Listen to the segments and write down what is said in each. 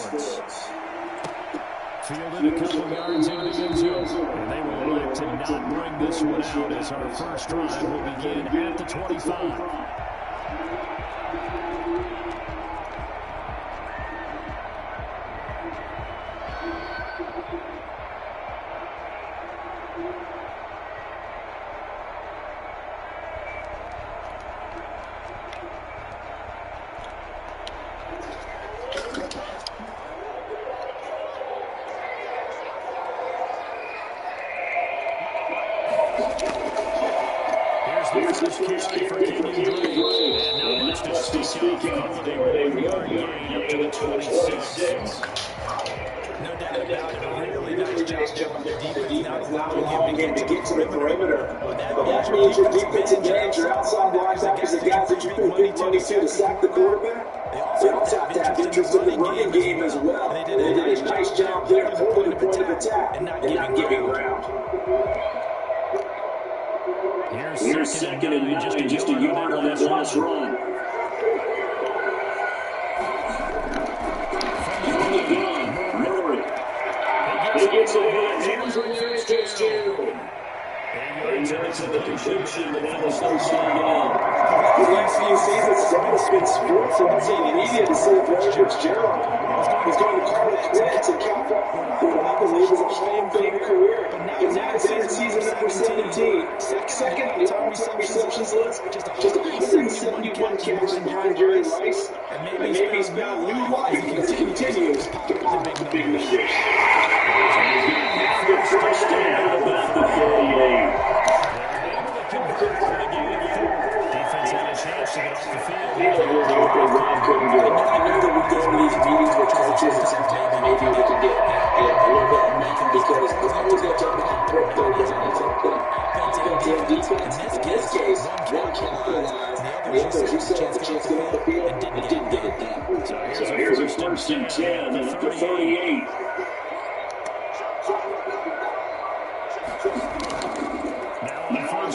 Sports. Fielded a couple yards into the end zone. And they will elect to not bring this one out as our first drive will begin at the 25. To sack the quarterback. They also have to have interest in the running game as well. They did a nice job there holding the point of attack and not giving ground. Here's second and 9, just a yard on that last run. He gets away. Here's to the completion, but now it's no sign again. The last few seasons, it's been sports and it's in the media to say Larry Fitzgerald is going to call it quits and cap up what I believe is a Hall of Fame career. And now it's in season number 17. Second on the all-time receptions list, just 171 catches behind Jerry Rice. And maybe he's found new life as he continues to pop the big numbers. The first down about the 38. Defense had a chance to get off the field. I know that we go to these meetings where coaches and maybe we can get a little bit of momentum because we're always going to talk about what they're doing. Offensive defense. In this case, one capitalized. The others who still have a chance to get off the field and didn't get it done. So here's a first and 10 and up to 38.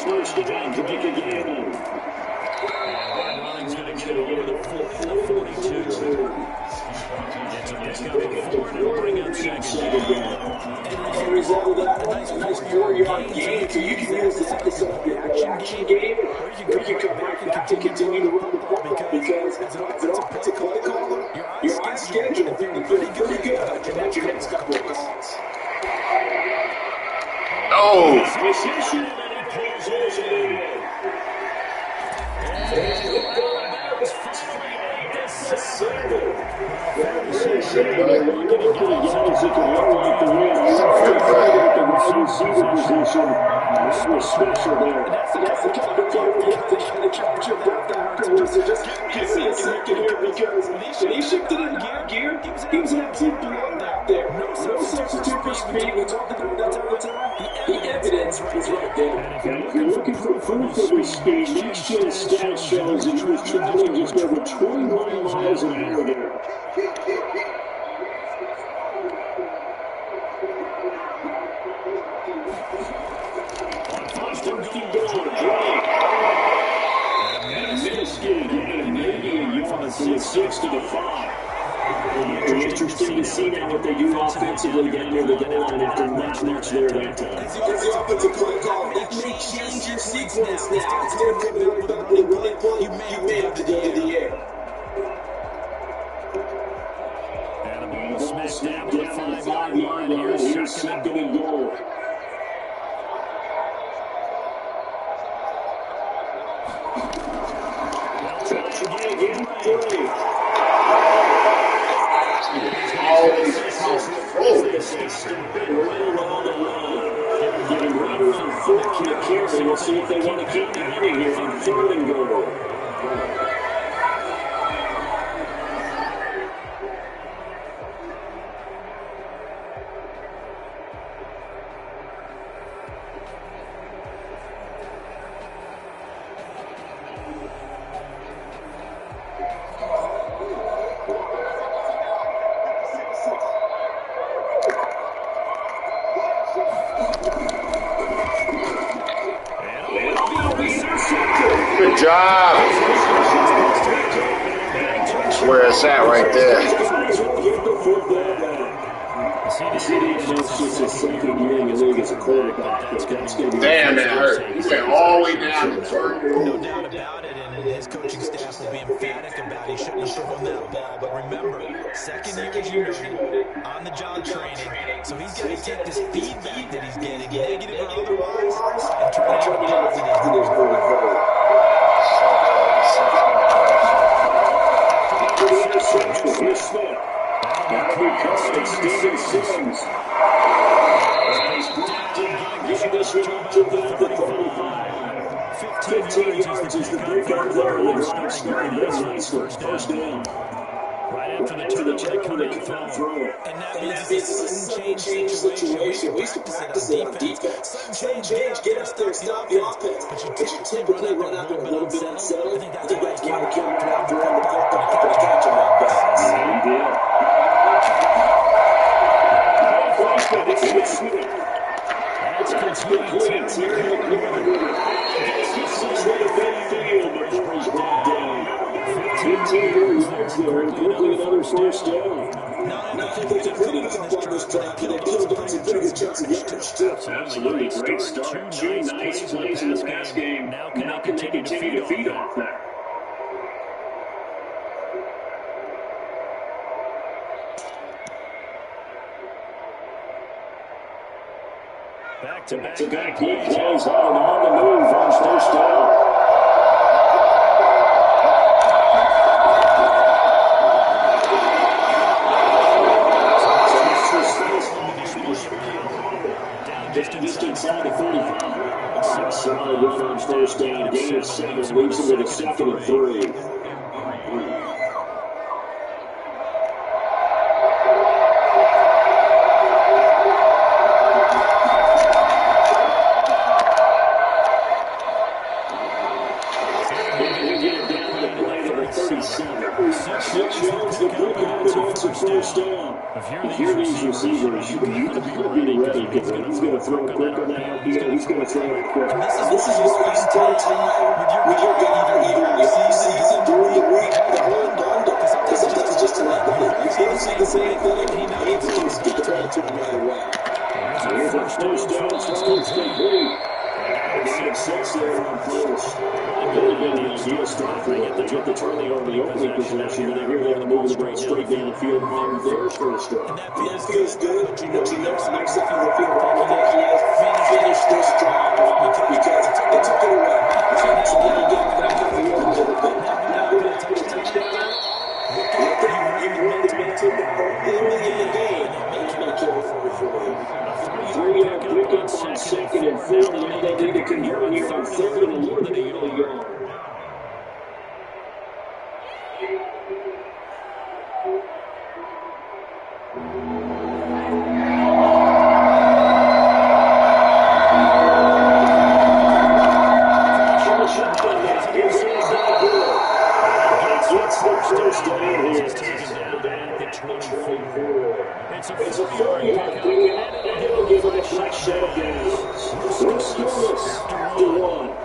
First down to make a game. Running's going to get it over the 42. It's a pickup of 4 to bring up second. As a result of that, a nice 4-yard gain, so you can use that to set up your action game, or you can come right back to continue to run the ball because as an offensive play caller, you're on schedule and pretty good to make your next couple of calls. Oh! Special there. That's the kind of game where you have to catch your breath afterwards. So just give me a second here because when he shifted into gear, he was an absolute blowout out there. No substitute for speed. We talked about that all the time. The evidence is right there. If you're looking for proof of his speed, next gen stat shows that he was traveling just over 21 miles an hour there. From the 6 to the 5. It'll be interesting to see now what they do offensively down near the goal line after much there that time. As the offensive play call, that may change your sequence now. Instead of coming out with a running play, you may have to go to the air. And the ball smashed down to the 5-yard line. Here's second and goal. We'll see if they want to keep it moving here on 3rd and goal. Good job. where it's at right there. It's just his second year in the league as a quarterback, but that's going to be... Damn, that hurt. He went all the way down the turn. No doubt about it, and his coaching staff will be emphatic about he shouldn't have thrown that ball. But remember, second year, as you noted, on-the-job training, so he's got to take this feedback that he's getting, negative or otherwise, and turn it into positive. Here's Smith. Now because Steven Sims. Getting this one up to about the 35. 15 yards is the breakout there. Right, scoring this first down. Right after the touchdown, they come out throw. And that means it's a sudden change situation. We used to practice it on defense. Sudden change, get out there, stop the offense. But you typically run out there a little bit unsettled. I think that's why he came out there and catch him that ball. He did. That's complete. Gets ready to field, but he's brought down. 15 yards there, and quickly another first down. Now, I think they completed a couple on this drive, but they built up some pretty good chance of getting it still. Absolutely, great start. Two nice plays in the pass game. Now can they continue to feed off that? Back-to-back plays on the move on first down. Just inside the 45. Solid run on first down. Gain of 7 leaves him with a 2nd and 3. If you're these receivers, you better be ready because he's going to throw it quick on that. He's going to throw it quick. This is what you spend time with your guy either in the season, during the week, the whole bundle. Because sometimes it's just enough. You can't see the same thing. He needs to just get the ball to him right away. Here's our first down. It's complete. Gain of 6 there on first. Really been the ideal start for them. They get the turning on the opening possession, and here they're going to move the ball straight down the field on their first down. That feels good, but you know next time the field he has finished this drive because they took it away. So now you get back on the field a little bit. Now you're going to touch a touchdown. You run the back to the early in the game. He's going to carry forward for you. 3-yard pickup on 2nd and 4. Now they need to convert here on 3rd and 1 to the early yard. It's a 4-yard pickup, and it'll give him a fresh set of gains. We're scoreless after 1.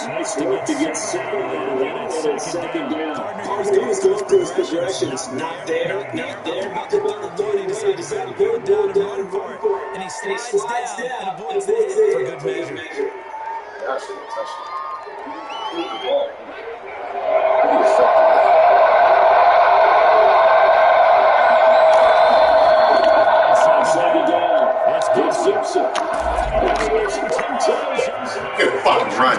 Nice work to get 7 and 2nd down. Part of it is going through his progressions. Not there. About the ball, he decides to go down and run for it. And he slides down and avoids the hit for good measure. Second down. It's good Simpson. Good fucking run.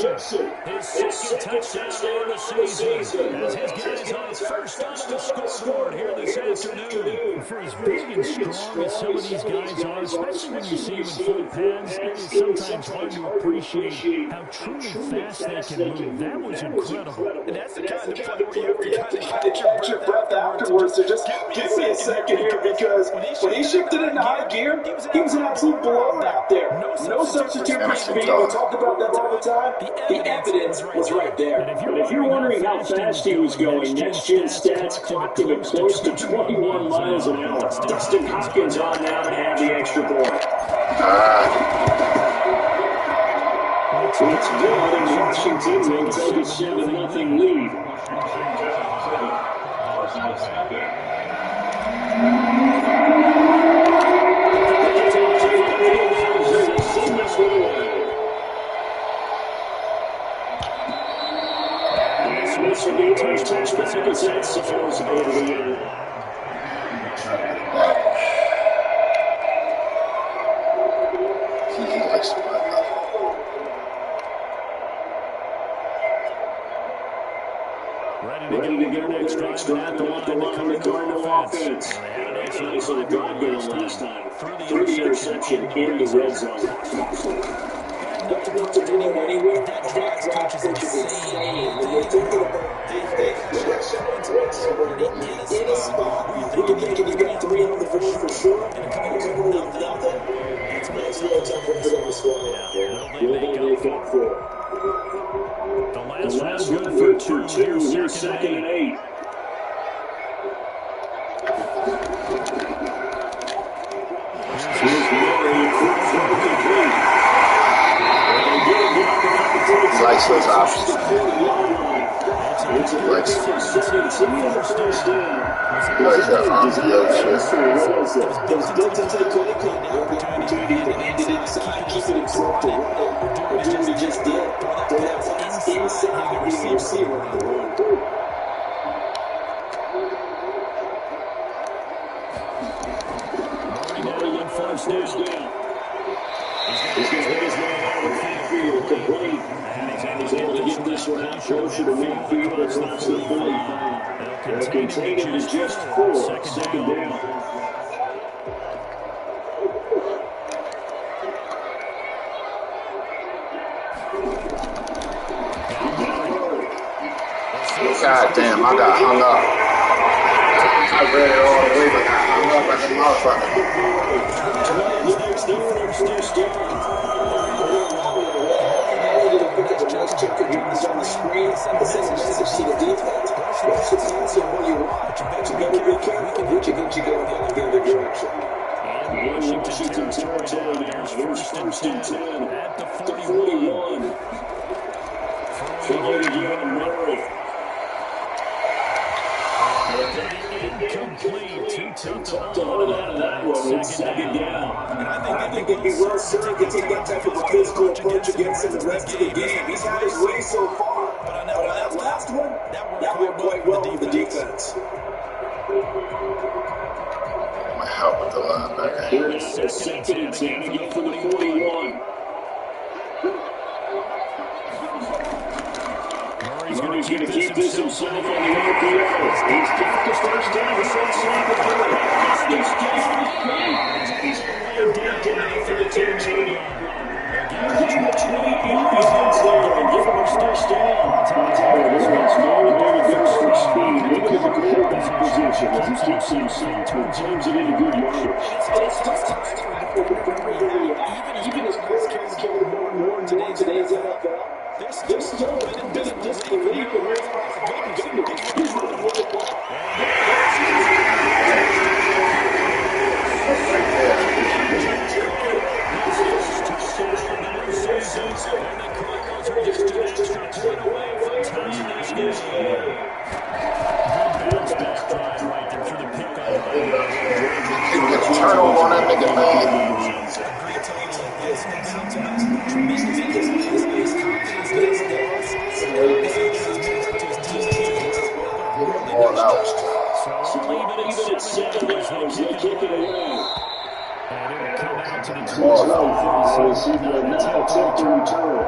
reception. His second touchdown on the season. As his guys are first on the scoreboard here this afternoon. For as big and strong as some of these guys are, especially when you see them in full pads, it is sometimes hard to appreciate how truly fast they can move. That was incredible. And that's the kind of play where you have to kind of catch your breath afterwards. So just give me a second here, because when he shifted into high gear, he was an absolute blowout out there. No substitute for speed. We talk about that all the time. The evidence was right there. But if you're wondering how fast he was going, next-gen stats clocked him at close to 21 miles an hour. Dustin Hopkins on now to have the extra point. It's good, and Washington will take a 7-0 lead. This will be a touchback because that's supposed to be the end. Ready to go next drive at the line to come offense. They had a nice little drive going last time. Through the interception in the red zone. Not to anywhere. That drives coaches insane. When you're thinking about they shut into somebody in a spot where you're thinking you got 3 on the board for sure, and coming with nothing, it's real tough for them to swallow. Will they make up for it? The last one good for 2. Here's second and 8. Likes those options. Likes that on-field shit. It was built to take opportunity to end it inside, keep it himself to run it. Or do what he just did. Throw that pass inside the receiver on the run. Already on first down. He's going to hit his man out of the backfield, complete. He's able to get this one out closer to midfield across the 45. They'll contain him to just 4. Second down. God damn, I got hung up. I read it all the way, but I hung up like a motherfucker. On the screen, send a message to the defense. Watch the pass and what you want. But you better be careful. You can go in the other direction. Washington territory now. Here's first and 10 at the 41. Throwing again, Murray. Incomplete. Too tough to hold on to that one. It's second down. And I think they'd be well served to take that type of a physical approach against him the rest of the game. He's had his way so far. But on that last one, that worked quite well with the defense. My help with the linebacker. Here it is, second and 10 again for the 41. Murray's going to keep this himself on the RPO. He's got the first down. He's on slide the play. He's down for the 10-2. Give him 20 yards there and give him a first down. This one's motivated goes for speed. Look at the quarterback position as he keeps himself and turns it into good yardage. It's tough times for a defender, even as Chris Cass carried more and more in today's NFL. There's still a bit of disbelief in where he's running with the ball. Turnover on that nigga, man. All out. So leave it at 7 as they kick it away. And it will come out to the 2. Now attempt to return.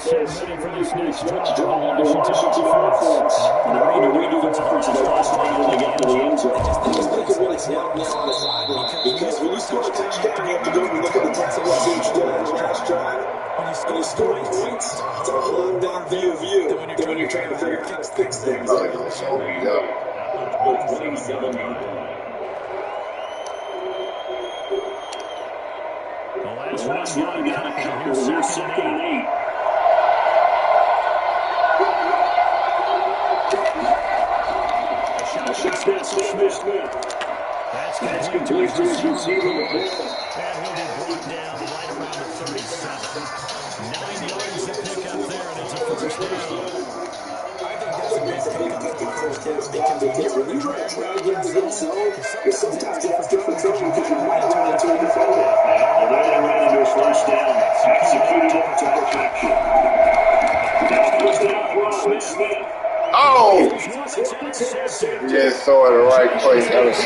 Defense ready for this next drive of the Washington offense. And they're hoping to read the offense of the last drive when they get in the end zone. They just think it's really smart on the sideline because when you score a touchdown, you have to go and look at the text and see what you did on the last drive. When you score points, it's a whole lot better view than when you're trying to figure out how to fix things. Oh, yeah, so, yeah. The last one got a couple. Here's second and 8. Smith. That's complete to his receiver. And he'll be brought down right around the 37. 9 yards to pick up there, and it's a first down. I think that's a big pickup for the first down because when you're in the drag route in zone, you're sometimes asking for trouble because you're running into a 25. They're ready to first down. Execute to perfection. First down, Smith. Oh! Just throw it the right place. That was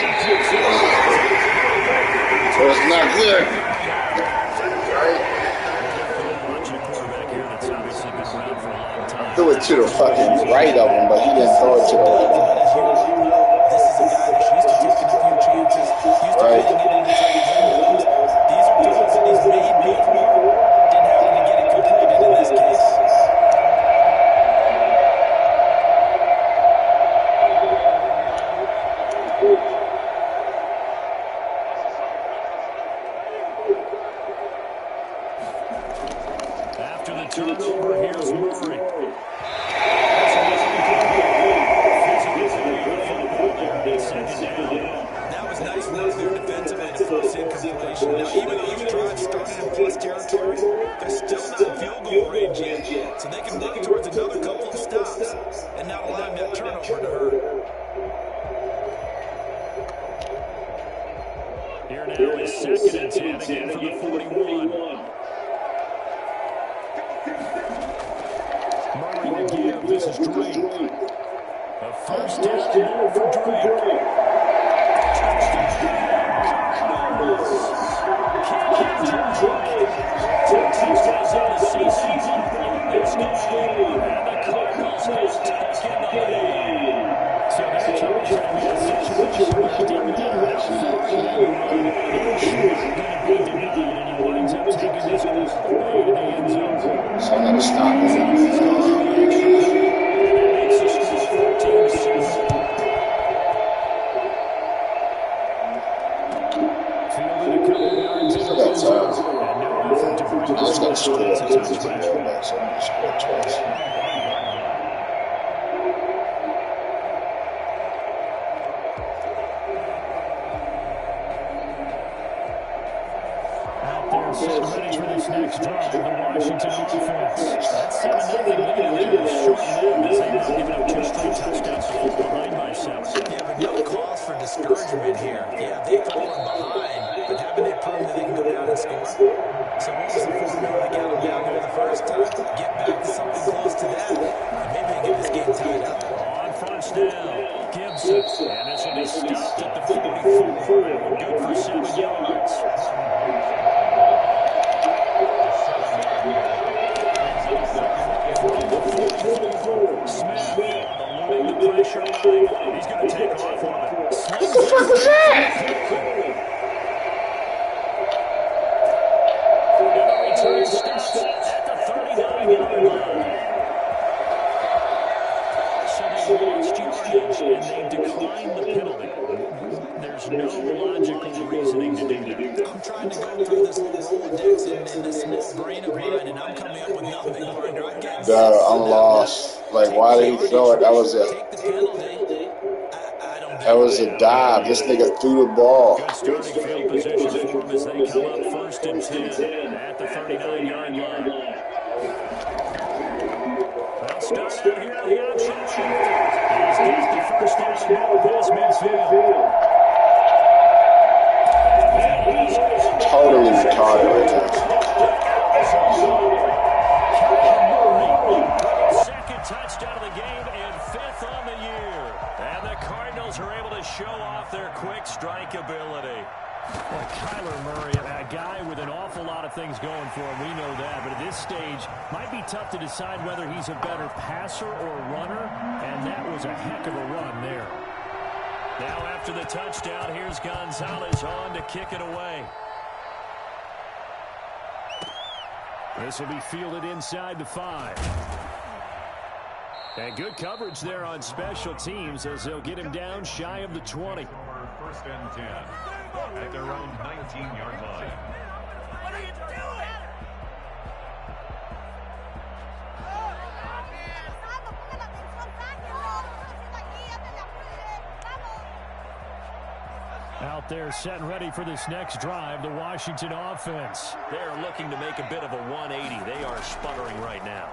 not good. Right? Threw it to the fucking right of him, but he didn't throw it to the This is a guy that's used to taking a few chances, used to getting it into tight windows. These are throws that he's made before. Didn't happen to get it completed in this case. After the turnover, here's Murray. That was nice work there defensively to force incompletion. Now, even though those drives started in plus territory, they're still not in field goal range yet. So they can work towards another couple of stops and not allowing that turnover to hurt. Here now is second and 10 again for the 41. Murray to give. This is Drake. A first down for Drake. Touchdowns in the season. This game. And the Cardinals has taken the lead. So that's how we have a situation where he didn't have that far in that run. It was going to be denied, and he winds up taking this all the way to the end zone. So I'm going to stop it. Makes the score 14-7. Fielded a couple of yards in the end zone. And no effort to bring this one down. It's a touchback. So I'm going to score twice. Ready for this next drive, the Washington offense. That's 7-0 lead is shortened as they've now given up 2 straight touchdowns to fall behind by 7. Yeah, but no cause for discouragement here. Yeah, they've fallen behind, but haven't they proven that they can go down and score? So what was the formula they got down there the first time? Get back to something close to that, and maybe they get this game tied up. On first down, Gibson. And this will be stopped at the 44. Good for 7 yards. Smith eluding the pressure line. He's going to take off on it. What the fuck was that? And the return stops at the 39-yard line. So they lost yardage and they declined the penalty. There's no logical reasoning to do that. I'm trying to go through this little Rolodex in this small brain of mine, and I'm coming up with nothing. I'm lost. Like, why did he throw it? That was a dive. This nigga threw the ball. Good starting field position for him as they come up first and 10 at the 39-yard line. Well, start out here on the option. He's got the first down and ball past midfield. Totally retarded right now. Second touchdown of the game and 5th on the year. And the Cardinals are able to show off their quick strike ability. Well, Kyler Murray, a guy with an awful lot of of things going for him. We know that. But at this stage, might be tough to decide whether he's a better passer or runner. And that was a heck of a run there. Now after the touchdown, here's Gonzalez on to kick it away. This will be fielded inside the 5. And good coverage there on special teams as they'll get him down shy of the 20. First and 10 at their own 19-yard line. What are you doing? Out there set and ready for this next drive, the Washington offense. They're looking to make a bit of a 180. They are sputtering right now.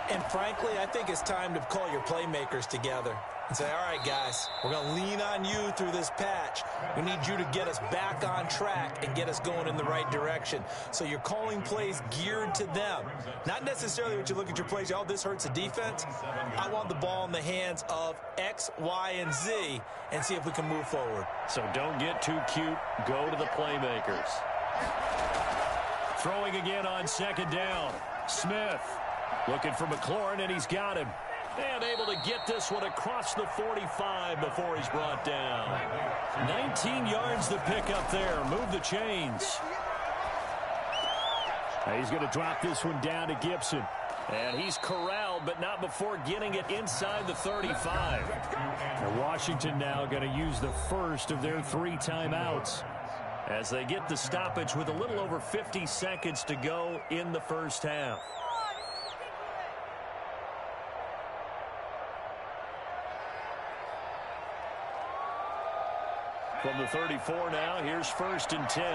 And frankly, I think it's time to call your playmakers together and say, all right, guys, we're going to lean on you through this patch. We need you to get us back on track and get us going in the right direction. So you're calling plays geared to them. Not necessarily when you look at your plays, oh, this hurts the defense. I want the ball in the hands of X, Y, and Z and see if we can move forward. So don't get too cute. Go to the playmakers. Throwing again on second down. Smith looking for McLaurin, and he's got him. And able to get this one across the 45 before he's brought down. 19 yards to pick up there. Move the chains. He's going to drop this one down to Gibson. And he's corralled, but not before getting it inside the 35. And Washington now going to use the first of their 3 timeouts as they get the stoppage with a little over 50 seconds to go in the first half. From the 34 now, here's first and 10.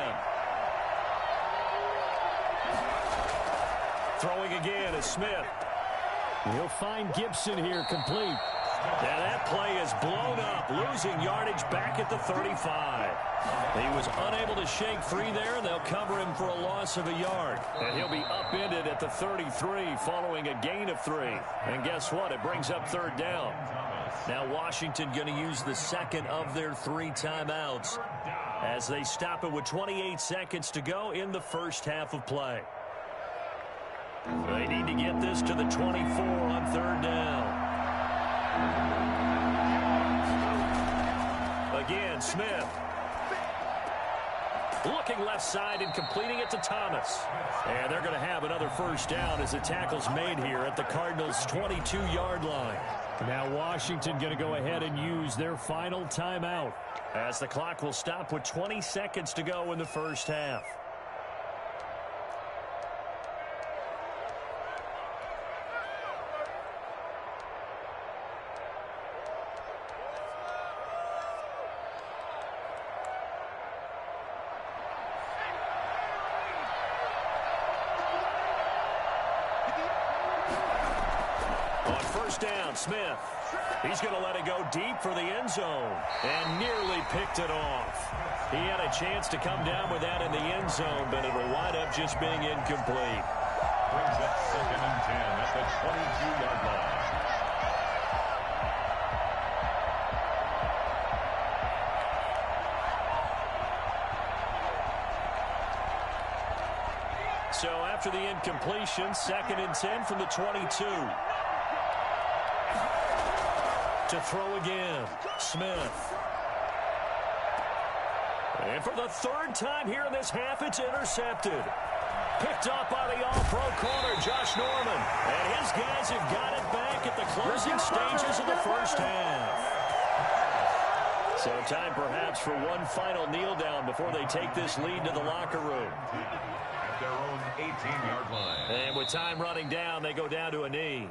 Throwing again is Smith. He'll find Gibson here complete. Now that play is blown up, losing yardage back at the 35. He was unable to shake free there, and they'll cover him for a loss of a yard. And he'll be upended at the 33 following a gain of 3. And guess what? It brings up third down. Now Washington going to use the second of their 3 timeouts as they stop it with 28 seconds to go in the first half of play. They need to get this to the 24 on third down. Again, Smith. Looking left side and completing it to Thomas. And they're going to have another first down as the tackle's made here at the Cardinals' 22-yard line. Now Washington going to go ahead and use their final timeout as the clock will stop with 20 seconds to go in the first half. Down, Smith. He's going to let it go deep for the end zone and nearly picked it off. He had a chance to come down with that in the end zone, but it'll wind up just being incomplete. Brings up second and 10 at the 22-yard line. So after the incompletion, second and 10 from the 22. To throw again, Smith. And for the third time here in this half, it's intercepted. Picked up by the all-pro corner, Josh Norman. And his guys have got it back at the closing stages of the first half. So time perhaps for one final kneel down before they take this lead to the locker room. At their own 18-yard line. And with time running down, they go down to a knee.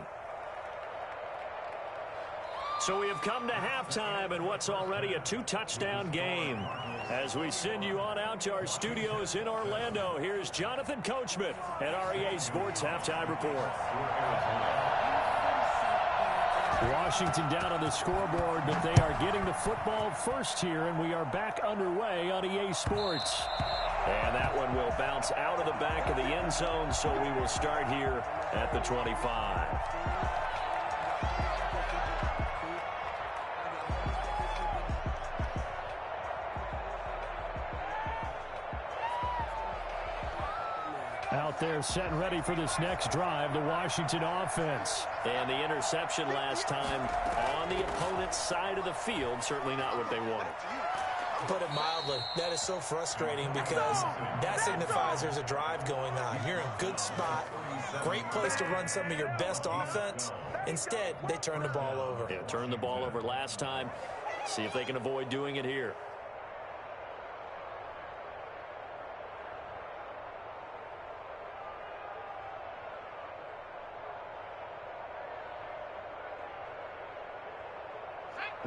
So we have come to halftime in what's already a 2-touchdown game. As we send you on out to our studios in Orlando, here's Jonathan Coachman at REA Sports Halftime Report. Washington down on the scoreboard, but they are getting the football first here, and we are back underway on EA Sports. And that one will bounce out of the back of the end zone, so we will start here at the 25. out there setting ready for this next drive, the Washington offense. And the interception last time on the opponent's side of the field, certainly not what they wanted. Put it mildly, that is so frustrating because that signifies there's a drive going on. You're in a good spot, great place to run some of your best offense. Instead, they turn the ball over. Yeah, turned the ball over last time. See if they can avoid doing it here.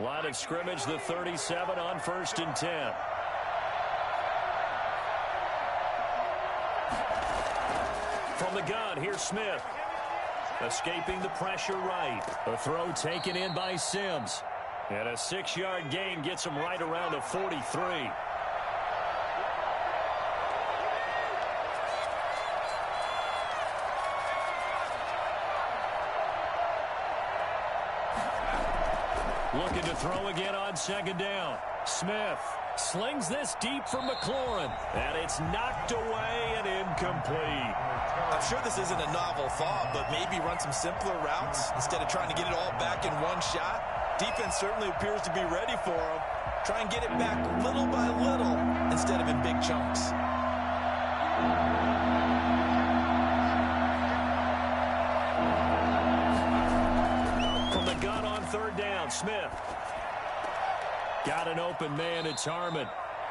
Line of scrimmage, the 37 on 1st and 10. From the gun, here's Smith. Escaping the pressure right. A throw taken in by Sims. And a 6-yard gain gets him right around the 43. Looking to throw again on 2nd down. Smith slings this deep for McLaurin. And it's knocked away and incomplete. I'm sure this isn't a novel thought, but maybe run some simpler routes instead of trying to get it all back in one shot. Defense certainly appears to be ready for him. Try and get it back little by little instead of in big chunks. From the gun on 3rd down, Smith. Got an open man, it's Harmon.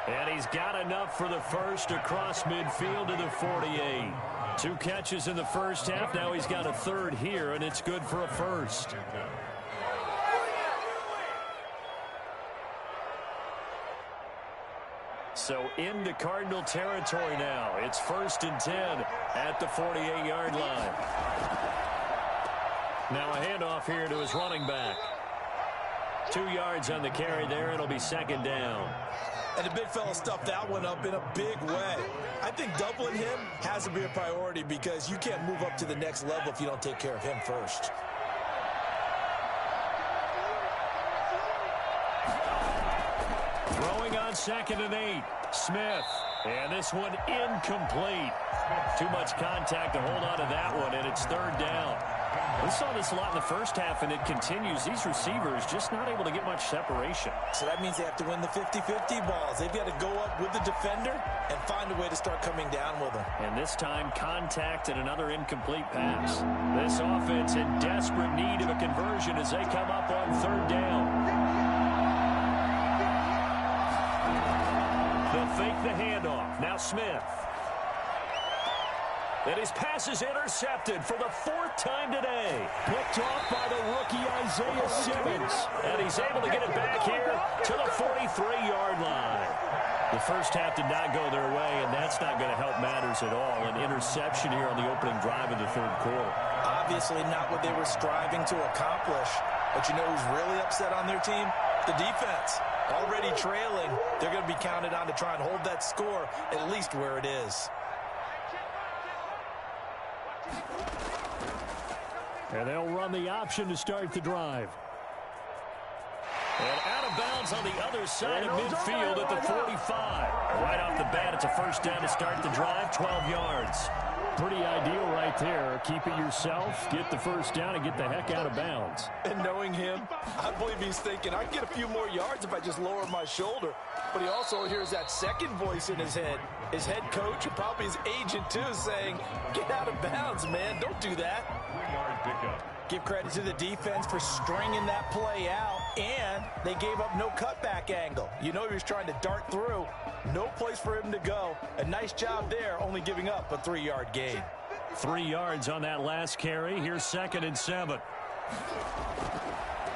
And he's got enough for the first across midfield to the 48. 2 catches in the first half. Now he's got a 3rd here, and it's good for a first. So into Cardinal territory now. It's 1st and 10 at the 48-yard line. Now a handoff here to his running back. 2 yards on the carry there. It'll be 2nd down. And the big fella stuffed that one up in a big way. I think doubling him has to be a priority because you can't move up to the next level if you don't take care of him first. Throwing on 2nd and 8. Smith. And this one incomplete. Too much contact to hold on to that one, and it's 3rd down. We saw this a lot in the first half, and it continues. These receivers just not able to get much separation. So that means they have to win the 50-50 balls. They've got to go up with the defender and find a way to start coming down with them. And this time, contact and another incomplete pass. This offense in desperate need of a conversion as they come up on 3rd down. They'll fake the handoff. Now Smith. And his pass is intercepted for the 4th time today. Picked off by the rookie Isaiah Simmons. And he's able to get it back here to the 43-yard line. The first half did not go their way, and that's not going to help matters at all. An interception here on the opening drive of the 3rd quarter. Obviously not what they were striving to accomplish. But you know who's really upset on their team? The defense. Already trailing, they're going to be counted on to try and hold that score at least where it is. And they'll run the option to start the drive. And out of bounds on the other side of midfield at the 45. Right off the bat, it's a 1st down to start the drive, 12 yards. Pretty ideal right there. Keep it yourself, get the 1st down, and get the heck out of bounds. And knowing him, I believe he's thinking, I can get a few more yards if I just lower my shoulder. But he also hears that second voice in his head. His head coach, and probably his agent too, saying, get out of bounds, man. Don't do that. 3-yard pickup. Give credit to the defense for stringing that play out, and they gave up no cutback angle. You know he was trying to dart through. No place for him to go. A nice job there, only giving up a 3-yard gain. 3 yards on that last carry. Here's 2nd and 7.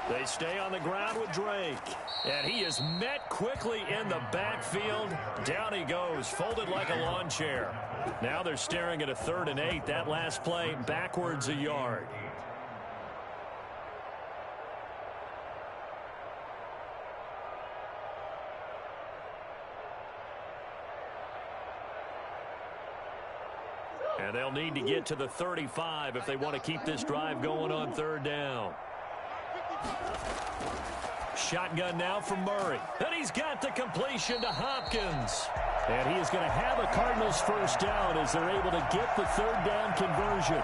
They stay on the ground with Drake. And he is met quickly in the backfield. Down he goes, folded like a lawn chair. Now they're staring at a 3rd and 8. That last play backwards a yard. And they'll need to get to the 35 if they want to keep this drive going on 3rd down. Shotgun now from Murray. And he's got the completion to Hopkins. And he is going to have a Cardinals first down as they're able to get the third down conversion.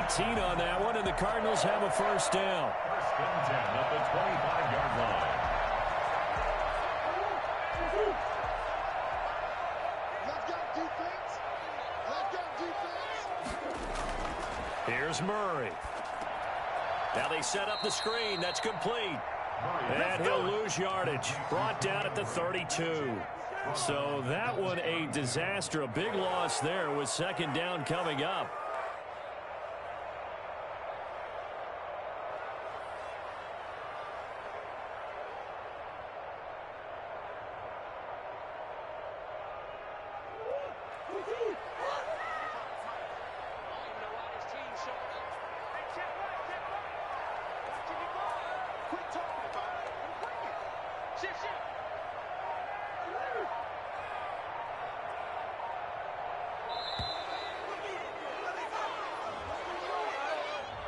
18 on that one, and the Cardinals have a first down. First and 10 at the 25-yard line. Here's Murray. Now they set up the screen. That's complete. And he'll lose yardage. Brought down at the 32. So that one a disaster. A big loss there with second down coming up.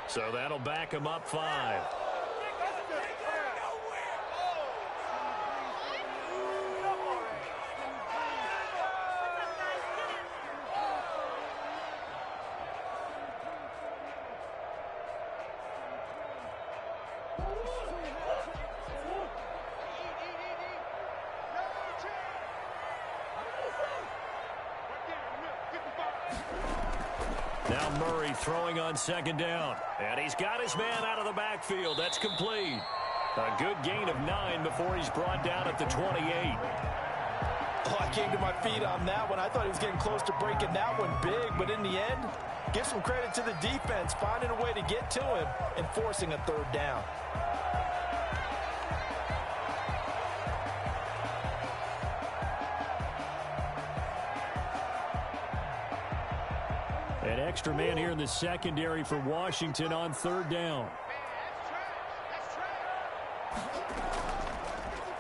So that'll back him up 5. Now Murray throwing on second down. And he's got his man out of the backfield. That's complete. A good gain of 9 before he's brought down at the 28. Oh, I came to my feet on that one. I thought he was getting close to breaking that one big, but in the end, give some credit to the defense, finding a way to get to him and forcing a third down. An extra man here in the secondary for Washington on third down.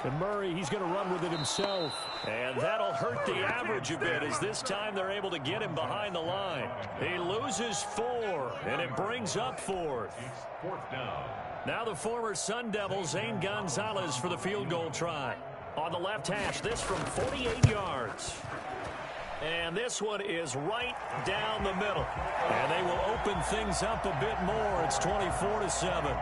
And Murray, he's going to run with it himself. And that'll hurt the average a bit as this time they're able to get him behind the line. He loses 4, and it brings up 4th. Fourth down. Now the former Sun Devil, Zane Gonzalez, for the field goal try. On the left hash, this from 48 yards. And this one is right down the middle. And they will open things up a bit more. It's 24-7.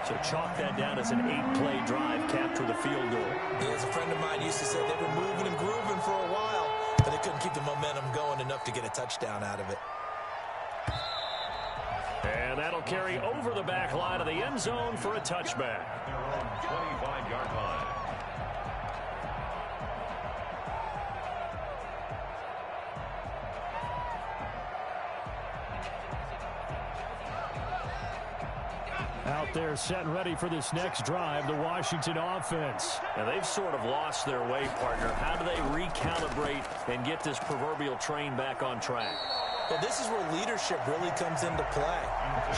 So chalk that down as an 8-play drive, capture the field goal. Yeah, as a friend of mine used to say, they've been moving and grooving for a while, but they couldn't keep the momentum going enough to get a touchdown out of it. And that'll carry over the back line of the end zone for a touchback. At their own 25-yard line. Out there set and ready for this next drive, the Washington offense. Now they've sort of lost their way, partner. How do they recalibrate and get this proverbial train back on track? Well, this is where leadership really comes into play.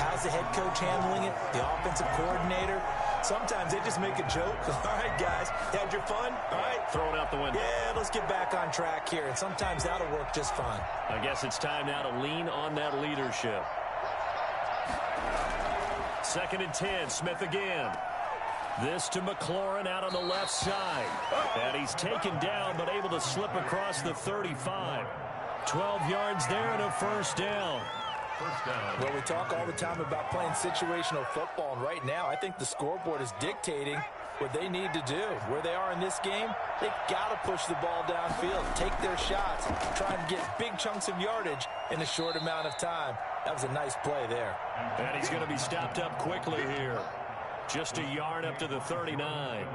How's the head coach handling it? The offensive coordinator? Sometimes they just make a joke. All right, guys, you had your fun? All right. Throw it out the window. Yeah, let's get back on track here. And sometimes that'll work just fine. I guess it's time now to lean on that leadership. 2nd and 10, Smith again. This to McLaurin out on the left side. And he's taken down but able to slip across the 35. 12 yards there and a first down. First down. Well, we talk all the time about playing situational football, and right now I think the scoreboard is dictating what they need to do. Where they are in this game, they've got to push the ball downfield, take their shots, try and get big chunks of yardage in a short amount of time. That was a nice play there. And he's going to be stopped up quickly here. Just a yard up to the 39.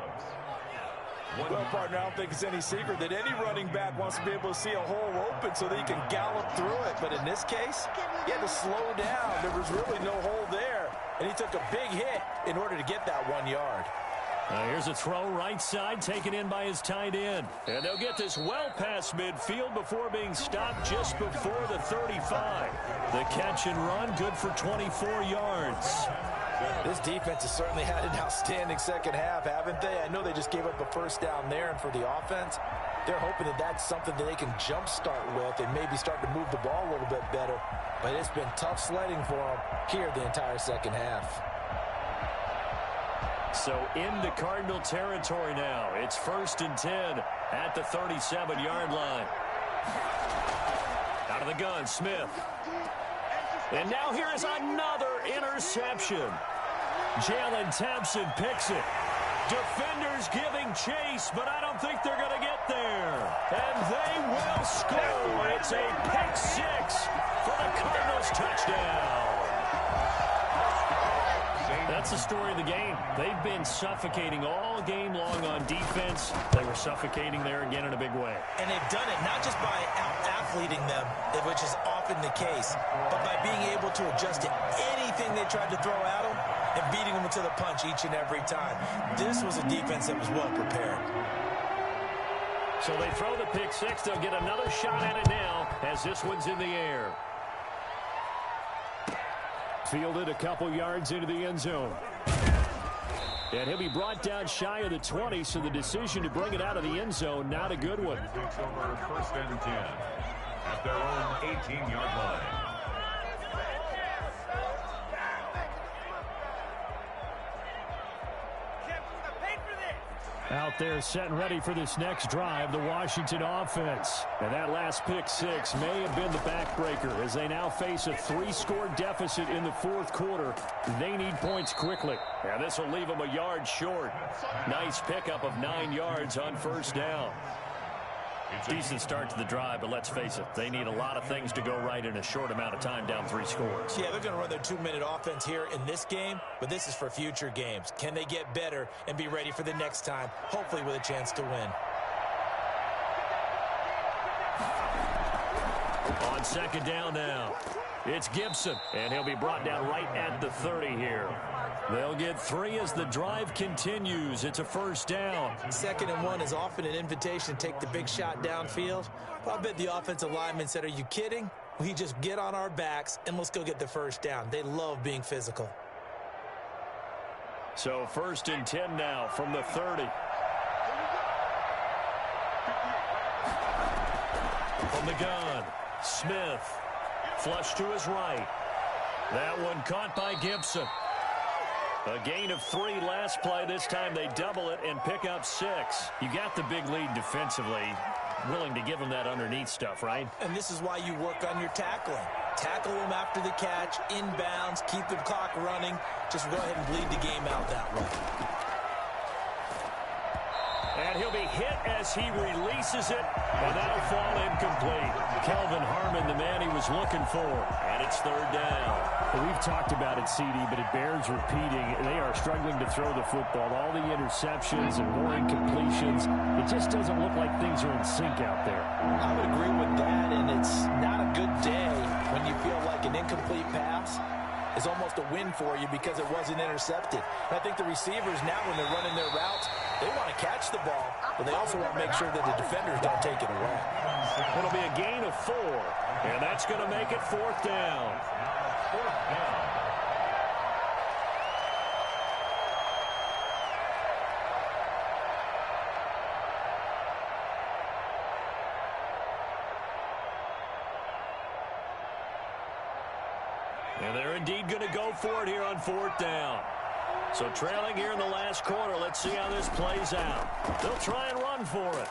Well, partner, I don't think it's any secret that any running back wants to be able to see a hole open so that he can gallop through it. But in this case, he had to slow down. There was really no hole there. And he took a big hit in order to get that 1 yard. Here's a throw right side taken in by his tight end. And they'll get this well past midfield before being stopped just before the 35. The catch and run good for 24 yards. This defense has certainly had an outstanding second half, haven't they? I know they just gave up a first down there, and for the offense, they're hoping that that's something that they can jumpstart with and maybe start to move the ball a little bit better. But it's been tough sledding for them here the entire second half. So into Cardinal territory now. It's 1st and 10 at the 37-yard line. Out of the gun, Smith. And now here is another interception. Jalen Thompson picks it. Defenders giving chase, but I don't think they're going to get there. And they will score. It's a pick six for the Cardinals touchdown. That's the story of the game. They've been suffocating all game long on defense. They were suffocating there again in a big way. And they've done it not just by out-athleting them, which is often the case, but by being able to adjust to anything they tried to throw at them and beating them to the punch each and every time. This was a defense that was well prepared. So they throw the pick six. They'll get another shot at it now as this one's in the air. Fielded a couple yards into the end zone. And he'll be brought down shy of the 20, so the decision to bring it out of the end zone, not a good one. Takes over 1st and 10 at their own 18-yard line. Out there set and ready for this next drive, the Washington offense. And that last pick six may have been the backbreaker as they now face a 3-score deficit in the 4th quarter. They need points quickly. And this will leave them a yard short. Nice pickup of 9 yards on 1st down. Decent start to the drive, but let's face it, they need a lot of things to go right in a short amount of time, down 3 scores. Yeah, they're going to run their 2-minute offense here in this game, but this is for future games. Can they get better and be ready for the next time, hopefully with a chance to win? On 2nd down now, it's Gibson, and he'll be brought down right at the 30 here. They'll get 3 as the drive continues. It's a 1st down. 2nd and 1 is often an invitation to take the big shot downfield. But I bet the offensive lineman said, are you kidding? We just get on our backs and let's go get the 1st down. They love being physical. So 1st and 10 now from the 30. From the gun, Smith. Flush to his right. That one caught by Gibson. A gain of 3 last play. This time they double it and pick up 6. You got the big lead defensively. Willing to give them that underneath stuff, right? And this is why you work on your tackling. Tackle them after the catch, inbounds, keep the clock running. Just go ahead and bleed the game out that way. And he'll be hit as he releases it, and that'll fall incomplete. Kelvin Harmon, the man he was looking for, and it's 3rd down. Well, we've talked about it, CD, but it bears repeating. They are struggling to throw the football. All the interceptions and more incompletions. It just doesn't look like things are in sync out there. I would agree with that, and it's not a good day when you feel like an incomplete pass is almost a win for you because it wasn't intercepted. And I think the receivers now, when they're running their routes, they want to catch the ball, but they also want to make sure that the defenders don't take it away. It'll be a gain of 4, and that's going to make it 4th down. 4th down. And they're indeed going to go for it here on 4th down. So trailing here in the last quarter, let's see how this plays out. They'll try and run for it.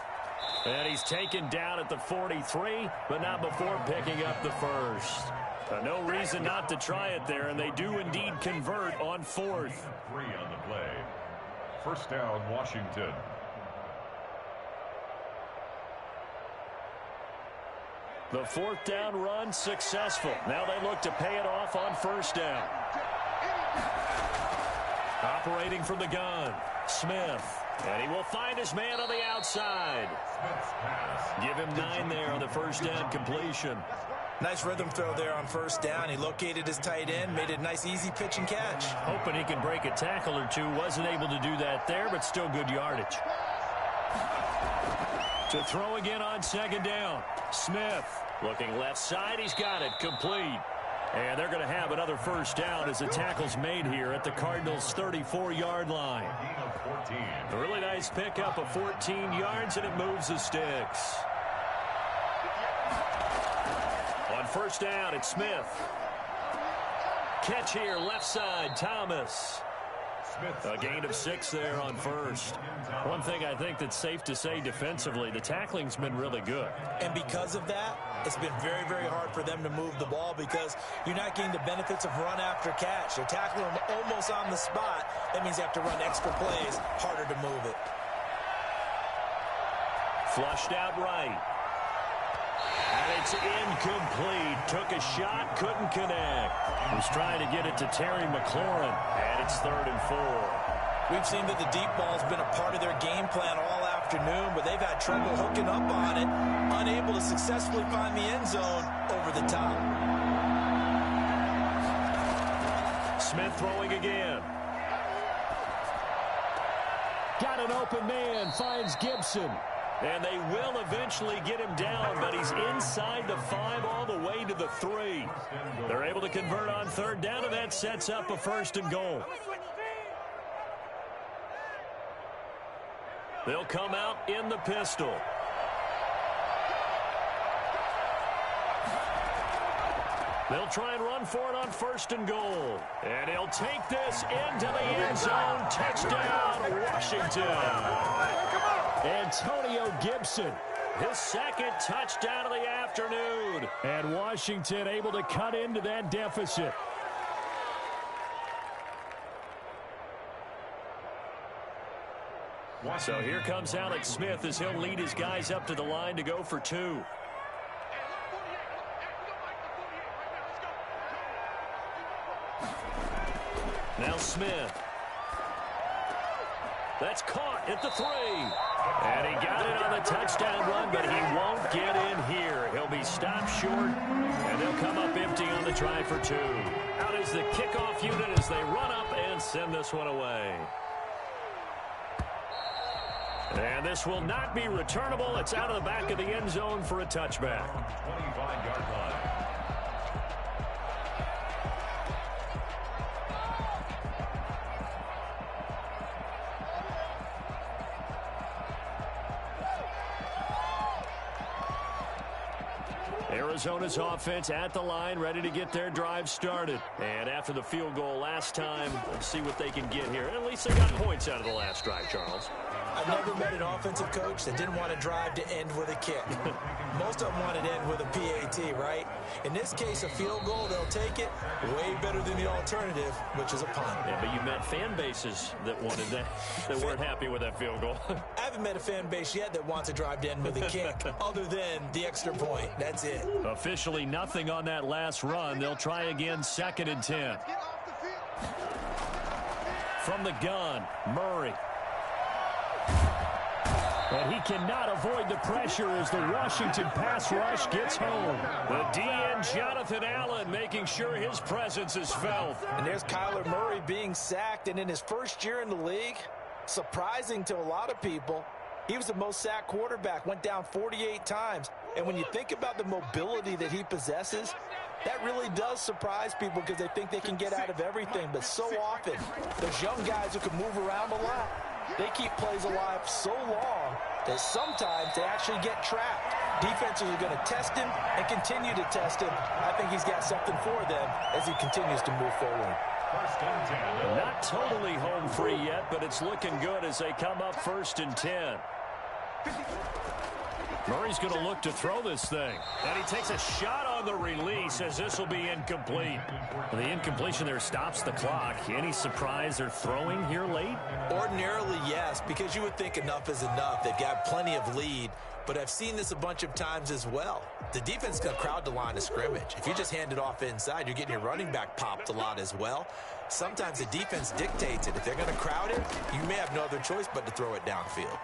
And he's taken down at the 43, but not before picking up the 1st. No reason not to try it there, and they do indeed convert on 4th. 3 on the play. 1st down, Washington. The 4th down run successful. Now they look to pay it off on 1st down. Operating from the gun, Smith. And he will find his man on the outside. Give him 9 there on the 1st down completion. Nice rhythm throw there on 1st down. He located his tight end, made it a nice, easy pitch and catch. Hoping he can break a tackle or two. Wasn't able to do that there, but still good yardage. To throw again on 2nd down. Smith looking left side. He's got it. Complete. And they're going to have another 1st down as the tackle's made here at the Cardinals' 34-yard line. A really nice pickup of 14 yards, and it moves the sticks. On 1st down, it's Smith. Catch here, left side, Thomas. A gain of 6 there on first. One thing I think that's safe to say defensively, the tackling's been really good. And because of that, it's been very, very hard for them to move the ball because you're not getting the benefits of run after catch. They're tackling them almost on the spot. That means they have to run extra plays, harder to move it. Flushed out right. And it's incomplete. Took a shot, couldn't connect. Was trying to get it to Terry McLaurin. And it's 3rd and 4. We've seen that the deep ball's been a part of their game plan all afternoon, but they've had trouble hooking up on it, unable to successfully find the end zone over the top. Smith throwing again. Got an open man, finds Gibson. And they will eventually get him down, but he's inside the 5 all the way to the 3. They're able to convert on 3rd down, and that sets up a 1st and goal. They'll come out in the pistol. They'll try and run for it on 1st and goal. And he'll take this into the end zone. Touchdown, Washington. Antonio Gibson. His 2nd touchdown of the afternoon. And Washington able to cut into that deficit. So here comes Alex Smith as he'll lead his guys up to the line to go for 2. Now Smith. That's caught at the 3. And he got it on the touchdown run, but he won't get in here. He'll be stopped short, and they'll come up empty on the try for 2. Out is the kickoff unit as they run up and send this one away. And this will not be returnable. It's out of the back of the end zone for a touchback. 25-yard line. Arizona's offense at the line, ready to get their drive started. And after the field goal last time, let's see what they can get here. At least they got points out of the last drive, Charles. I've never met an offensive coach that didn't want to drive to end with a kick. Most of them wanted to end with a PAT, right? In this case, a field goal, they'll take it. Way better than the alternative, which is a punt. Yeah, but you met fan bases that wanted that, that weren't happy with that field goal. I haven't met a fan base yet that wants to drive to end with a kick, other than the extra point. That's it. Officially nothing on that last run. They'll try again, 2nd and 10. From the gun, Murray. And he cannot avoid the pressure as the Washington pass rush gets home. The DN, Jonathan Allen, making sure his presence is felt. And there's Kyler Murray being sacked, and in his first year in the league, surprising to a lot of people, he was the most sacked quarterback, went down 48 times. And when you think about the mobility that he possesses, that really does surprise people because they think they can get out of everything. But so often, those young guys who can move around a lot, they keep plays alive so long that sometimes they actually get trapped. Defenses are going to test him and continue to test him. I think he's got something for them as he continues to move forward. Not totally home free yet, but it's looking good as they come up 1st and 10. Murray's going to look to throw this thing. And he takes a shot on the release as this will be incomplete. The incompletion there stops the clock. Any surprise they're throwing here late? Ordinarily, yes, because you would think enough is enough. They've got plenty of lead, but I've seen this a bunch of times as well. The defense is going to crowd the line of scrimmage. If you just hand it off inside, you're getting your running back popped a lot as well. Sometimes the defense dictates it. If they're going to crowd it, you may have no other choice but to throw it downfield.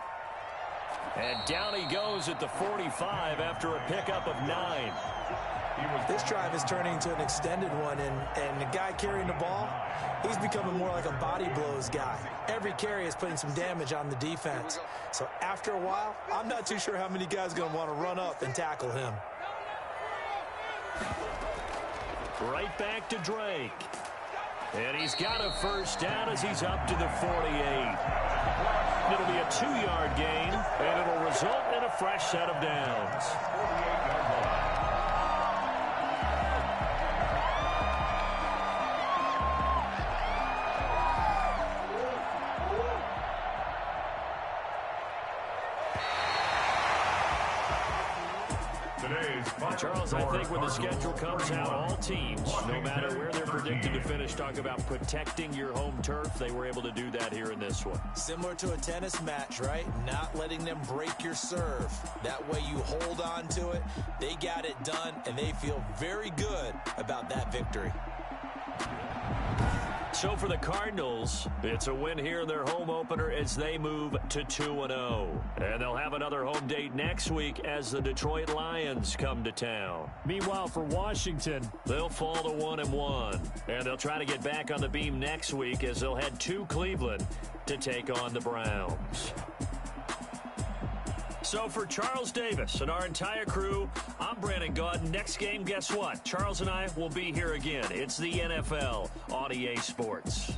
And down he goes at the 45 after a pickup of 9. This drive is turning into an extended one, and the guy carrying the ball, he's becoming more like a body blows guy. Every carry is putting some damage on the defense. So after a while, I'm not too sure how many guys are going to want to run up and tackle him. Right back to Drake. And he's got a 1st down as he's up to the 48. It'll be a 2-yard gain, and it'll result in a fresh set of downs. Charles, I think when the schedule comes out, all teams, no matter where they're predicted to finish, talk about protecting your home turf. They were able to do that here in this one. Similar to a tennis match, right? Not letting them break your serve. That way you hold on to it. They got it done, and they feel very good about that victory. So for the Cardinals, it's a win here in their home opener as they move to 2-0. And they'll have another home date next week as the Detroit Lions come to town. Meanwhile, for Washington, they'll fall to 1-1. And they'll try to get back on the beam next week as they'll head to Cleveland to take on the Browns. So for Charles Davis and our entire crew, I'm Brandon Gaudin. Next game, guess what? Charles and I will be here again. It's the NFL on EA Sports.